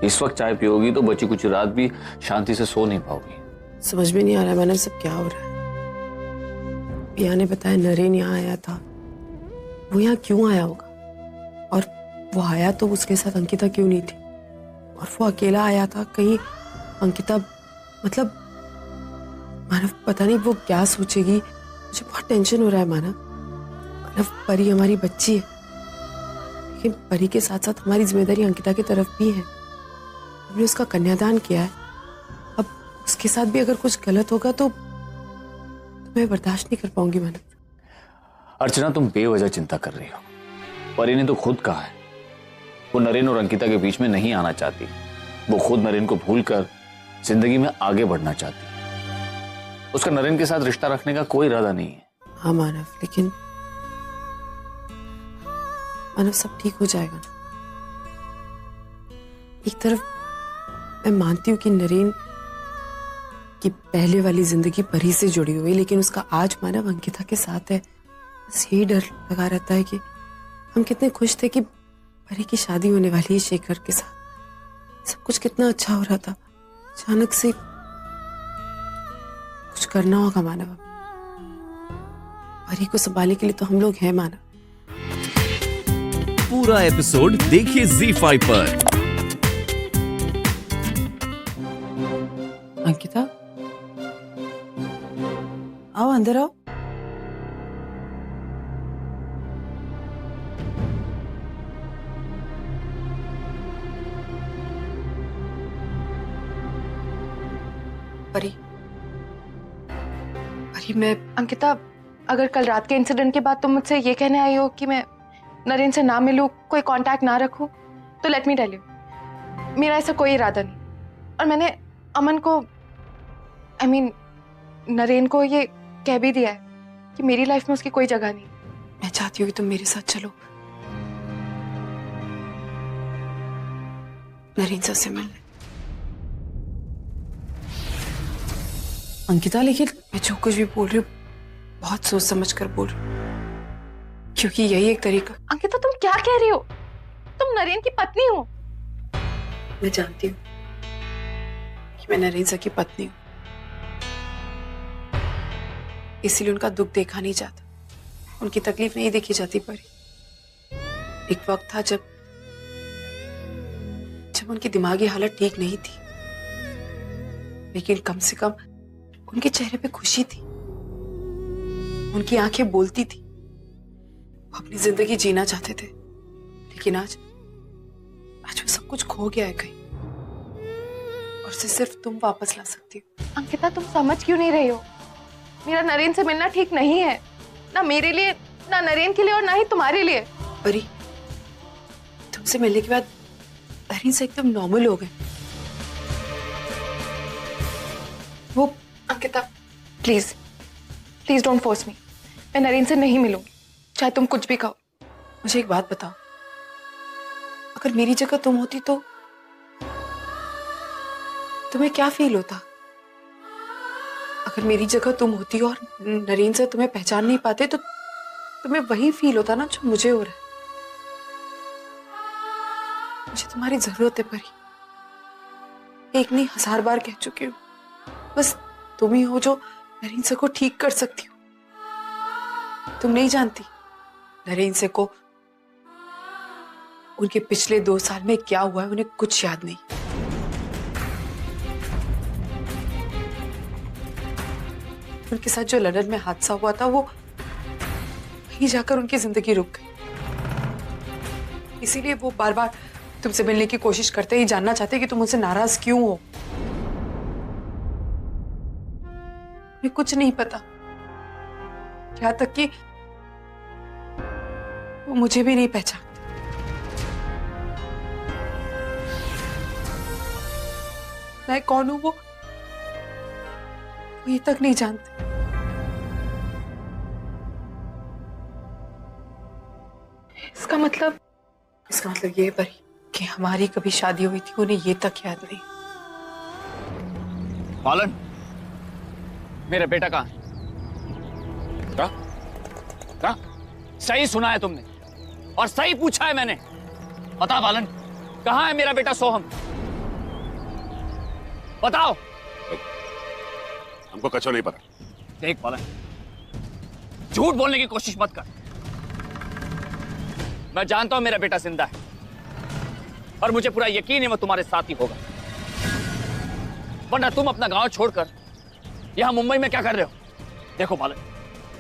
इस वक्त चाय पियोगी तो बची कुछ रात भी शांति से सो नहीं पाओगी। समझ में नहीं आ रहा है मैंने सब क्या हो रहा है। पिया ने बताया नरेन यहाँ आया था, वो यहाँ क्यों आया होगा, और वो आया तो उसके साथ अंकिता क्यों नहीं थी, और वो अकेला आया था। कहीं अंकिता मतलब मानव पता नहीं वो क्या सोचेगी। मुझे बहुत टेंशन हो रहा है मानव। परी हमारी बच्ची है, लेकिन परी के साथ साथ हमारी जिम्मेदारी अंकिता की तरफ भी है। हमने उसका कन्यादान किया है, अब उसके साथ भी अगर कुछ गलत होगा तो मैं बर्दाश्त नहीं कर पाऊंगी मानव। अर्चना, तुम बेवजह चिंता कर रही हो। परी ने तो खुद कहा है वो नरेन और अंकिता के बीच में नहीं आना चाहती। वो खुद नरेन को भूलकर जिंदगी में आगे बढ़ना चाहती। उसका नरेन के साथ रिश्ता रखने का कोई इरादा नहीं है। हाँ मानव, लेकिन मानव सब ठीक हो जाएगा ना। एक तरफ मैं मानती हूँ कि नरेन की पहले वाली जिंदगी परी से जुड़ी हुई, लेकिन उसका आज मानव अंकिता के साथ है। बस यही डर लगा रहता है कि हम कितने खुश थे कि परी की शादी होने वाली है शेखर के साथ। सब कुछ कितना अच्छा हो रहा था, अचानक से कुछ करना होगा मानव। परी को संभालने के लिए तो हम लोग हैं मानव। पूरा एपिसोड देखिए ZEE5 पर। अंकिता, आओ अंदर आओ। परी, मैं अंकिता, अगर कल रात के इंसिडेंट के बाद तुम मुझसे ये कहने आई हो कि मैं नरेन से ना मिलूं, कोई कांटेक्ट ना रखूं, तो लेट मी टेल यू, मेरा ऐसा कोई इरादा नहीं। और मैंने अमन को नरेन को ये कह भी दिया है कि मेरी लाइफ में उसकी कोई जगह नहीं। मैं चाहती हूँ कि तुम मेरे साथ चलो नरेन से मिलने। अंकिता, लेकिन मैं जो कुछ भी बोल रही हूँ बहुत सोच समझ कर बोल रही हूँ, क्योंकि यही एक तरीका। अंकिता, तुम क्या कह रही हो? तुम नरेन की पत्नी हो। मैं जानती हूँ कि मैं नरेन सर की पत्नी हूँ, इसीलिए उनका दुख देखा नहीं जाता, उनकी तकलीफ नहीं देखी जाती। पर एक वक्त था जब उनकी दिमागी हालत ठीक नहीं थी, लेकिन कम से कम उनके चेहरे पे खुशी थी, उनकी आंखें बोलती थी, वो अपनी जिंदगी जीना चाहते थे। लेकिन आज वो सब कुछ खो गया है कहीं, और सिर्फ तुम वापस ला सकती हो। अंकिता, तुम समझ क्यों नहीं रही हो? मेरा नरेन से मिलना ठीक नहीं है, ना मेरे लिए, ना नरेन के लिए, और ना ही तुम्हारे लिए। परी, तुमसे मिलने के बाद नरेन से एकदम नॉर्मल हो गए वो। Ankita, please don't force me. मैं नरेन से नहीं मिलूंगी, चाहे तुम कुछ भी कहो। मुझे एक बात बताओ, अगर मेरी जगह तुम होती तो तुम्हें क्या फील होता? अगर मेरी जगह तुम होती और नरेन से तुम्हें पहचान नहीं पाते तो तुम्हें वही फील होता ना जो मुझे हो रहा है। मुझे तुम्हारी जरूरत है परी, एक नहीं 1000 बार कह चुकी हूँ। बस तुम ही हो जो नरेन से को ठीक कर सकती हो। तुम नहीं जानती नरेन से को उनके पिछले 2 साल में क्या हुआ है, उन्हें कुछ याद नहीं। उनके साथ जो लंदन में हादसा हुआ था, वो वहीं जाकर उनकी जिंदगी रुक गई। इसीलिए वो बार बार तुमसे मिलने की कोशिश करते ही जानना चाहते कि तुम उनसे नाराज क्यों हो। मुझे कुछ नहीं पता, यहाँ तक कि वो मुझे भी नहीं पहचानते। मैं कौन हूं वो ये तक नहीं जानते। इसका मतलब ये परी कि हमारी कभी शादी हुई थी, उन्हें ये तक याद नहीं। बालन, मेरा बेटा कहाँ है? सही सुना है तुमने और सही पूछा है मैंने। बता बालन, कहाँ है मेरा बेटा सोहम? बताओ। हमको कच्चा नहीं पता। देख बालन, झूठ बोलने की कोशिश मत कर। मैं जानता हूं मेरा बेटा जिंदा है और मुझे पूरा यकीन है वो तुम्हारे साथ ही होगा, वरना तुम अपना गांव छोड़कर यहां मुंबई में क्या कर रहे हो? देखो बालन,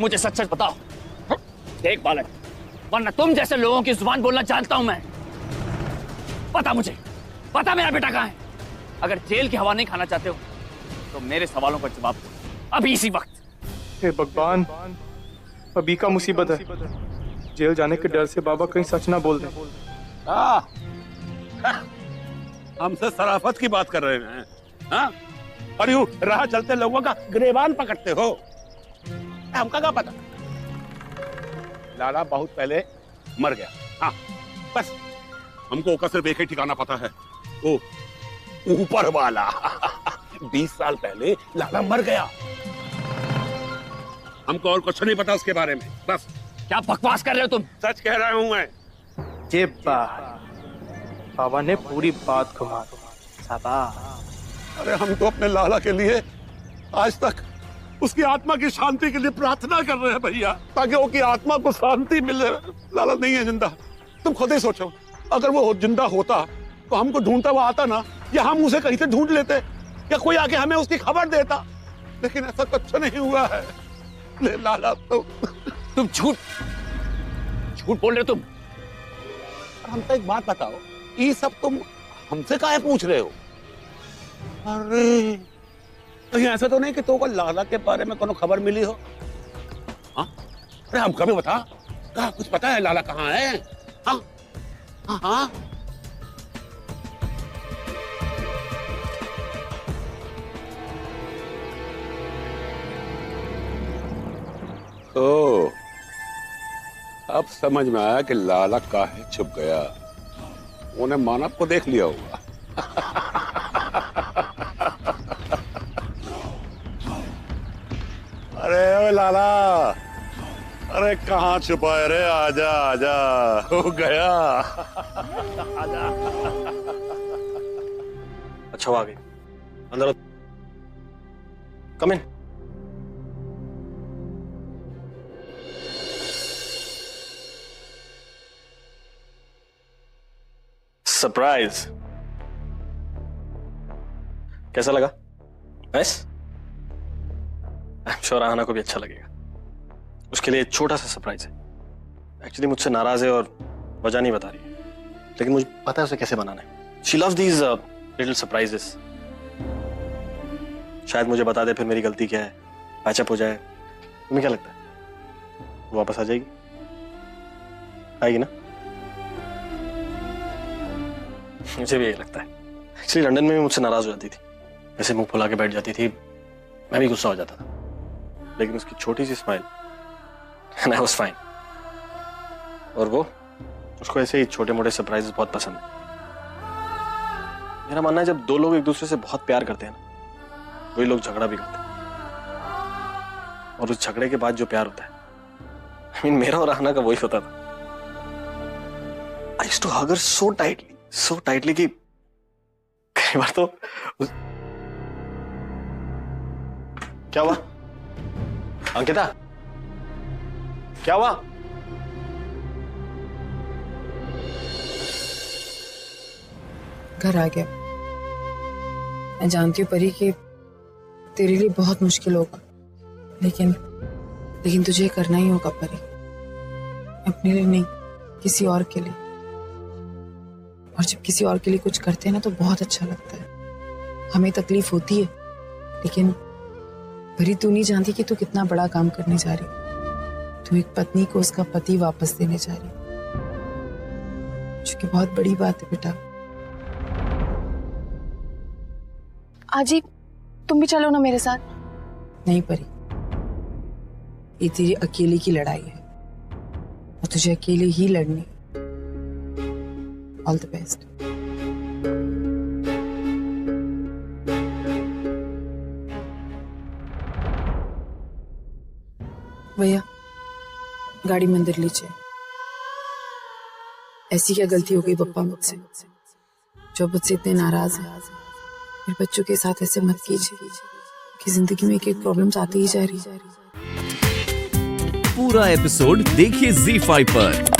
मुझे सच सच बताओ। देख बालन, वरना तुम जैसे लोगों की जुबान बोलना जानता हूं मैं। पता मुझे, पता मेरा बेटा कहां है। अगर जेल की हवा नहीं खाना चाहते हो तो मेरे सवालों का जवाब दो अभी इसी वक्त। हे भगवान, अभी का मुसीबत है। जेल जाने के डर से बाबा कहीं सच ना बोल दे। हमसे शराफत की बात कर रहे हैं, हाँ? और यूं राह चलते लोगों का गिरेबान पकड़ते हो। हमका क्या पता? लाला बहुत पहले मर गया, हाँ बस। हमको ओका सिर्फ एक ही ठिकाना पता है, वो ऊपर वाला। 20 साल पहले लाला मर गया। हमको और कुछ नहीं पता उसके बारे में, बस। क्या बकवास कर रहे हो तुम? सच कह रहा हूं मैं। ये बात बाबा ने पूरी बात घुमा दी। शाबाश। अरे हम तो अपने लाला के लिए आज तक उसकी आत्मा की शांति के लिए प्रार्थना कर रहे हैं भैया, ताकि उसकी आत्मा को शांति मिले। लाला नहीं है जिंदा। तुम खुद ही सोचो, अगर वो जिंदा होता तो हमको ढूंढता हुआ आता ना, या हम उसे कहीं से ढूंढ लेते, या कोई आके हमें उसकी खबर देता। लेकिन ऐसा कुछ नहीं हुआ है। ले लाला तो तुम झूठ बोल रहे हो तुम। हमसे एक बात बताओ, ये सब तुम हमसे काहे पूछ रहे हो? अरे कहीं ऐसा तो नहीं कि तो को लाला के बारे में कोनो खबर मिली हो? हाँ? अरे हमको भी बता, क्या कुछ पता है लाला कहाँ है? हाँ? हाँ हाँ? ओ, अब समझ में आया कि लाला काहे छुप गया। उन्हें मानव को देख लिया होगा। अरे ओ लाला, अरे कहाँ छुपा है रे? आजा आजा, हो गया। आजा। अच्छा वो आ गई, अंदर कम इन। सरप्राइज कैसा लगा? Nice. I am sure Aahna को भी अच्छा लगेगा। उसके लिए एक छोटा सा सरप्राइज है। एक्चुअली मुझसे नाराज है और वजह नहीं बता रही है, लेकिन मुझे पता है उसे कैसे बनाना है। She loves these little surprises. शायद मुझे बता दे, फिर मेरी गलती क्या है, पैचअप हो जाए। तुम्हें क्या लगता है वो वापस आ जाएगी? आएगी ना? मुझे भी यही लगता है। एक्चुअली लंदन में भी मुझसे नाराज हो जाती थी, ऐसे मुंह फुला के बैठ जाती थी, मैं भी गुस्सा हो जाता था। लेकिन उसकी छोटी सी smile and I was fine. और वो, उसको ऐसे ही छोटे मोटे सरप्राइजेस बहुत पसंद है। मेरा मानना है जब दो लोग एक दूसरे से बहुत प्यार करते हैं ना, वही लोग झगड़ा भी करते हैं। और उस झगड़े के बाद जो प्यार होता है, I mean, मेरा और आहना का वही होता था। I used to hug her so tightly कि कई बार तो क्या हुआ? अंकिता, क्या हुआ? घर आ गया। मैं जानती हूँ परी कि तेरे लिए बहुत मुश्किल होगा, लेकिन तुझे करना ही होगा परी। अपने लिए नहीं, किसी और के लिए। और जब किसी और के लिए कुछ करते हैं ना तो बहुत अच्छा लगता है। हमें तकलीफ होती है, लेकिन परी तू नहीं जानती कि तू कितना बड़ा काम करने जा रही। तू एक पत्नी को उसका पति वापस देने जा रही, जो कि बहुत बड़ी बात है बेटा। आजी, तुम भी चलो ना मेरे साथ। नहीं परी, ये तेरी अकेले की लड़ाई है और तुझे अकेले ही लड़नी है। All the best. भैया, गाड़ी मंदिर लीजिए। ऐसी क्या गलती हो गई पप्पा मुझसे, जो मुझसे इतने नाराज हैं? मेरे बच्चों के साथ ऐसे मत कीजिए कि जिंदगी में एक एक प्रॉब्लम्स आती ही जा रही है। पूरा एपिसोड देखिए ZEE5 पर।